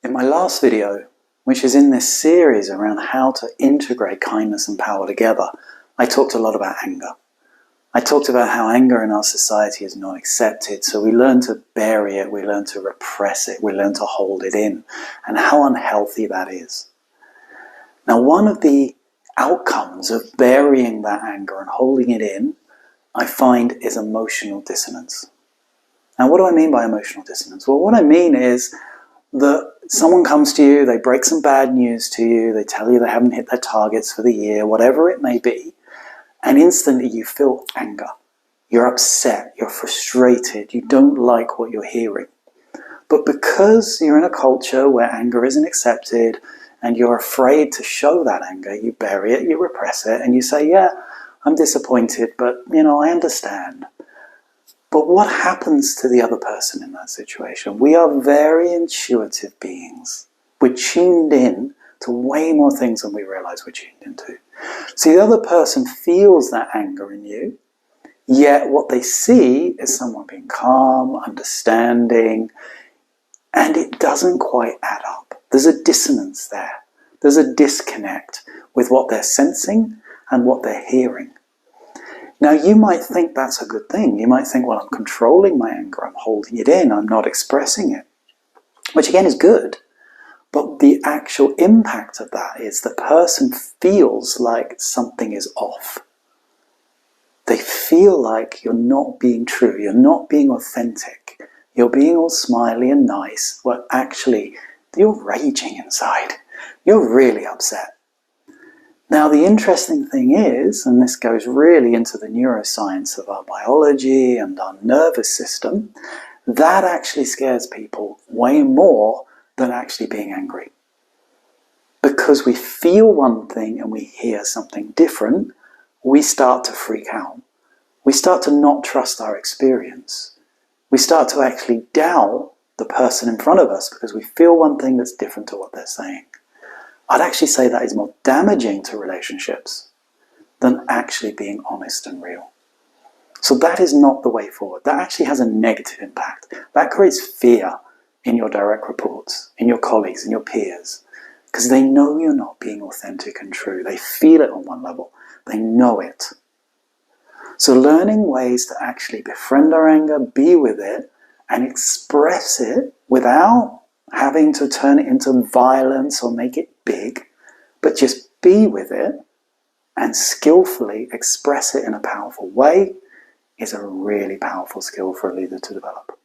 In my last video, which is in this series around how to integrate kindness and power together, I talked a lot about anger. I talked about how anger in our society is not accepted, so we learn to bury it, we learn to repress it, we learn to hold it in, and how unhealthy that is. Now, one of the outcomes of burying that anger and holding it in, I find, is emotional dissonance. Now, what do I mean by emotional dissonance? Well, what I mean is that someone comes to you, they break some bad news to you, they tell you they haven't hit their targets for the year, whatever it may be, and instantly you feel anger. You're upset, you're frustrated, you don't like what you're hearing. But because you're in a culture where anger isn't accepted and you're afraid to show that anger, you bury it, you repress it, and you say, yeah, I'm disappointed, but I understand. But what happens to the other person in that situation? We are very intuitive beings. We're tuned in to way more things than we realize we're tuned into. So the other person feels that anger in you, yet what they see is someone being calm, understanding, and it doesn't quite add up. There's a dissonance there. There's a disconnect with what they're sensing and what they're hearing. Now, you might think that's a good thing. You might think, well, I'm controlling my anger, I'm holding it in, I'm not expressing it, which again is good. But the actual impact of that is the person feels like something is off. They feel like you're not being true, you're not being authentic, you're being all smiley and nice, well, actually, you're raging inside. You're really upset. Now, the interesting thing is, and this goes really into the neuroscience of our biology and our nervous system, that actually scares people way more than actually being angry. Because we feel one thing and we hear something different, we start to freak out. We start to not trust our experience. We start to actually doubt the person in front of us because we feel one thing that's different to what they're saying. I'd actually say that is more damaging to relationships than actually being honest and real. So that is not the way forward. That actually has a negative impact. That creates fear in your direct reports, in your colleagues, in your peers, because they know you're not being authentic and true. They feel it on one level. They know it. So learning ways to actually befriend our anger, be with it, and express it without having to turn it into violence or make it big, but just be with it and skillfully express it in a powerful way is a really powerful skill for a leader to develop.